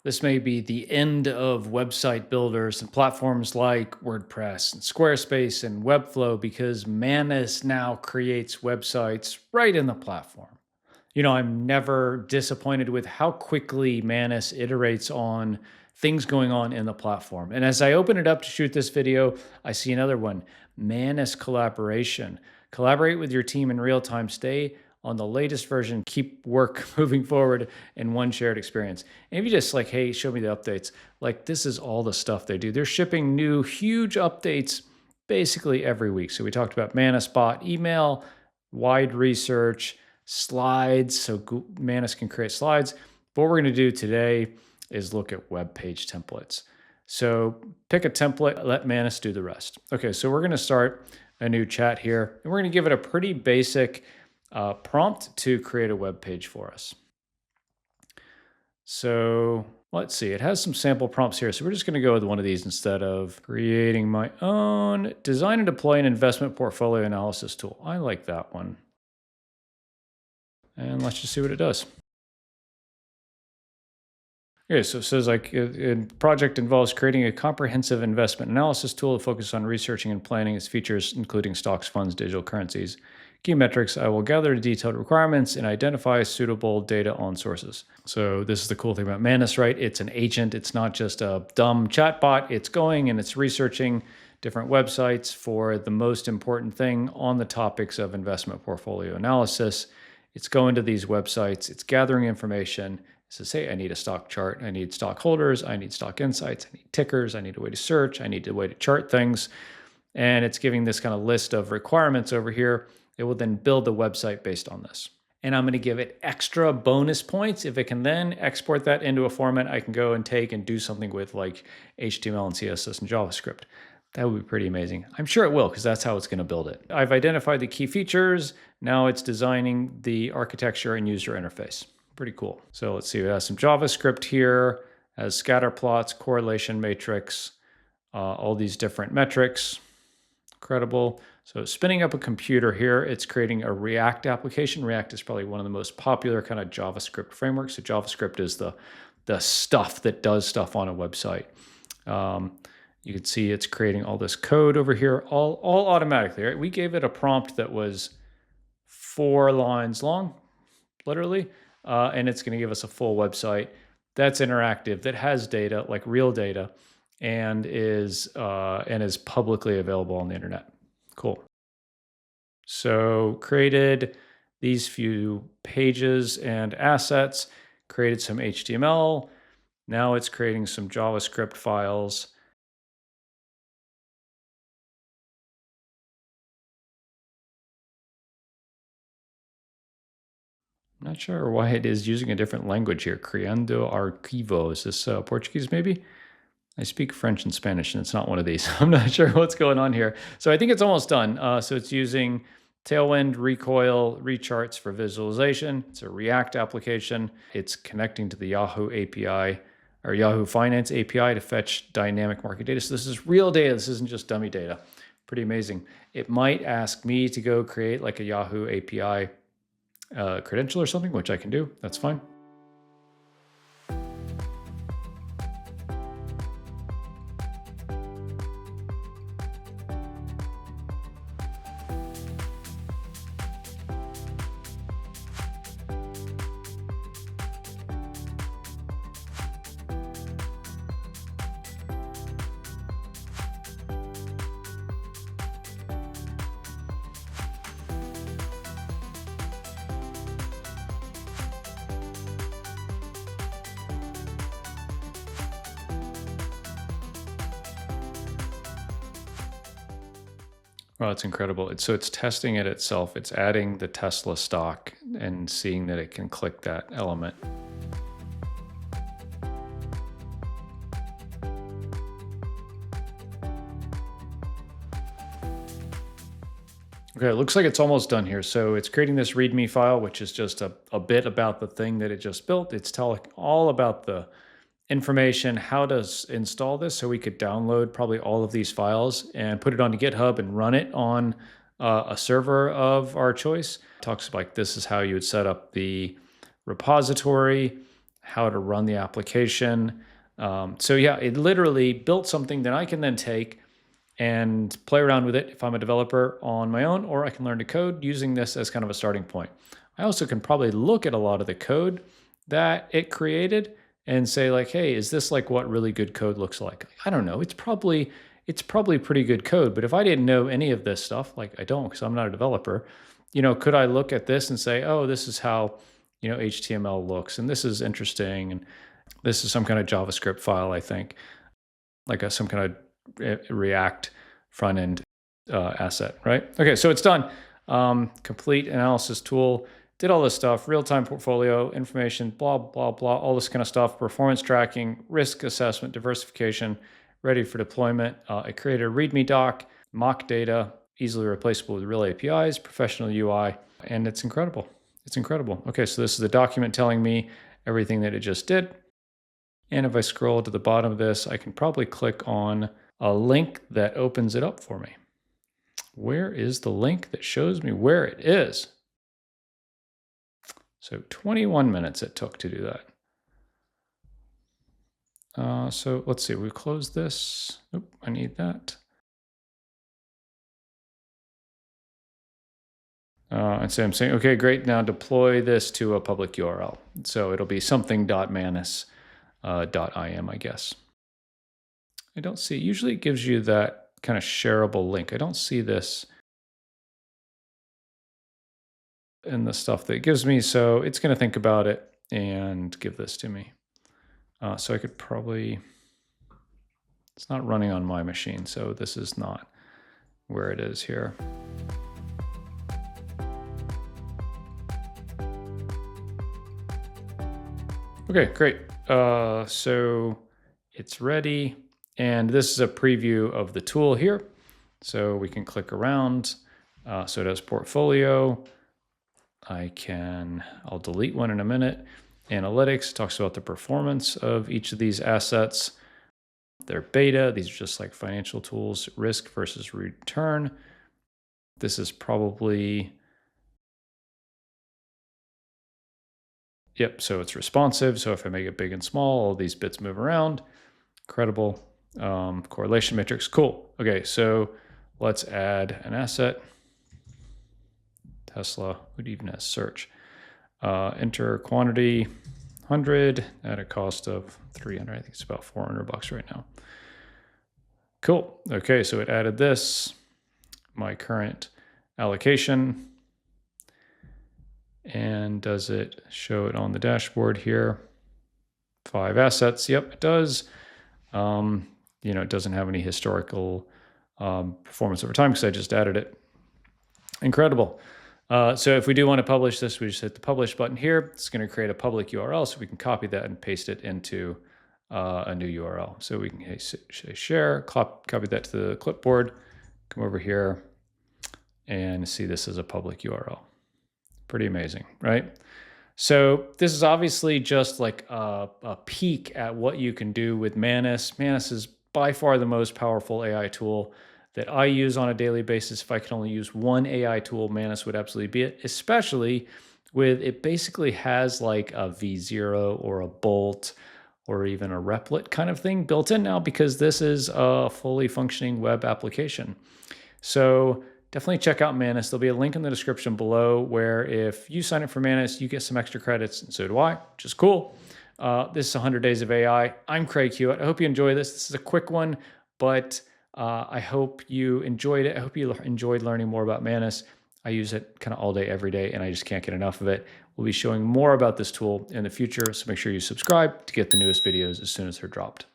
This may be the end of website builders and platforms like WordPress and Squarespace and Webflow because Manus now creates websites right in the platform. I'm never disappointed with how quickly Manus iterates on things going on in the platform. And as I open it up to shoot this video, I see another one, Manus collaboration. Collaborate with your team in real time. Stay on the latest version. Keep work moving forward in one shared experience. And if you just like, hey, show me the updates, like this is all the stuff they do. They're shipping new huge updates basically every week. So we talked about Manus bot email, wide research, slides. So Manus can create slides. What we're going to do today is look at web page templates. So pick a template, let Manus do the rest. Okay, so we're going to start a new chat here, and we're going to give it a pretty basic prompt to create a web page for us. So let's see, it has some sample prompts here. So we're just going to go with one of these instead of creating my own. Design and deploy an investment portfolio analysis tool. I like that one. And let's just see what it does. Okay, so it says like a project involves creating a comprehensive investment analysis tool to focus on researching and planning its features, including stocks, funds, digital currencies. Key metrics, I will gather detailed requirements and identify suitable data on sources. So this is the cool thing about Manus, right? It's an agent. It's not just a dumb chatbot. It's going and it's researching different websites for the most important thing on the topics of investment portfolio analysis. It's going to these websites. It's gathering information. It says, hey, I need a stock chart. I need stockholders. I need stock insights. I need tickers. I need a way to search. I need a way to chart things. And it's giving this kind of list of requirements over here. It will then build the website based on this. And I'm going to give it extra bonus points. If it can then export that into a format, I can go and take and do something with like HTML and CSS and JavaScript. That would be pretty amazing. I'm sure it will, because that's how it's going to build it. I've identified the key features. Now it's designing the architecture and user interface. Pretty cool. So let's see, it has some JavaScript here, has scatter plots, correlation matrix, all these different metrics. Incredible. So spinning up a computer here, it's creating a React application. React is probably one of the most popular kind of JavaScript frameworks. So JavaScript is the stuff that does stuff on a website. You can see it's creating all this code over here, all automatically, right? We gave it a prompt that was 4 lines long, literally, and it's going to give us a full website that's interactive, that has data, like real data, and is publicly available on the internet. Cool. So created these few pages and assets, created some HTML. Now it's creating some JavaScript files. I'm not sure why it is using a different language here. Criando arquivo. Is this Portuguese maybe? I speak French and Spanish, and it's not one of these. I'm not sure what's going on here. So I think it's almost done. So it's using Tailwind, Recoil, Recharts for visualization. It's a React application. It's connecting to the Yahoo API or Yahoo Finance API to fetch dynamic market data. So this is real data. This isn't just dummy data. Pretty amazing. It might ask me to go create like a Yahoo API credential or something, which I can do. That's fine. Well, it's incredible. So it's testing it itself. It's adding the Tesla stock and seeing that it can click that element. Okay, it looks like it's almost done here. So it's creating this README file, which is just a bit about the thing that it just built. It's telling all about the information, how to install this, so we could download probably all of these files and put it onto GitHub and run it on a server of our choice. It talks like this is how you would set up the repository, how to run the application. So yeah, it literally built something that I can then take and play around with it if I'm a developer on my own, or I can learn to code using this as kind of a starting point. I also can probably look at a lot of the code that it created and say like, hey, is this like what really good code looks like? I don't know. It's probably pretty good code, but if I didn't know any of this stuff, like I don't because I'm not a developer, could I look at this and say, oh, this is how, HTML looks, and this is interesting, and this is some kind of JavaScript file, I think, like some kind of React front end asset, right? Okay, so it's done. Complete analysis tool, did all this stuff, real-time portfolio, information, blah, blah, blah, all this kind of stuff, performance tracking, risk assessment, diversification, ready for deployment. I created a README doc, mock data, easily replaceable with real APIs, professional UI, and it's incredible. It's incredible. Okay, so this is the document telling me everything that it just did. And if I scroll to the bottom of this, I can probably click on a link that opens it up for me. Where is the link that shows me where it is? So 21 minutes it took to do that. So let's see, we close this. Oop, I need that. And so I'm saying, okay, great. Now deploy this to a public URL. So it'll be something.manus.im, I guess. I don't see, usually it gives you that kind of shareable link. I don't see this in the stuff that it gives me. So it's going to think about it and give this to me. So I could probably, it's not running on my machine. So this is not where it is here. Okay, great. So it's ready. And this is a preview of the tool here. So we can click around. So it has portfolio. I'll delete one in a minute. Analytics talks about the performance of each of these assets. They're beta. These are just like financial tools, risk versus return. This is probably, yep, so it's responsive. So if I make it big and small, all these bits move around. Incredible. Correlation matrix, cool. Okay, so let's add an asset. Tesla, what even has search? Enter quantity 100 at a cost of 300. I think it's about $400 right now. Cool. Okay, so it added this, my current allocation. And does it show it on the dashboard here? 5 assets. Yep, it does. It doesn't have any historical performance over time because I just added it. Incredible. So if we do want to publish this, we just hit the publish button here. It's going to create a public URL, so we can copy that and paste it into a new URL. So we can say share, copy that to the clipboard, come over here and see this as a public URL. Pretty amazing, right? So this is obviously just like a peek at what you can do with Manus. Manus is by far the most powerful AI tool that I use on a daily basis. If I could only use one AI tool, Manus would absolutely be it, especially with it basically has like a V0 or a Bolt or even a Replit kind of thing built in now because this is a fully functioning web application. So definitely check out Manus. There'll be a link in the description below where if you sign up for Manus, you get some extra credits, and so do I, which is cool. This is 100 Days of AI. I'm Craig Hewitt. I hope you enjoy this. This is a quick one, but I hope you enjoyed it. I hope you enjoyed learning more about Manus. I use it kind of all day, every day, and I just can't get enough of it. We'll be showing more about this tool in the future, so make sure you subscribe to get the newest videos as soon as they're dropped.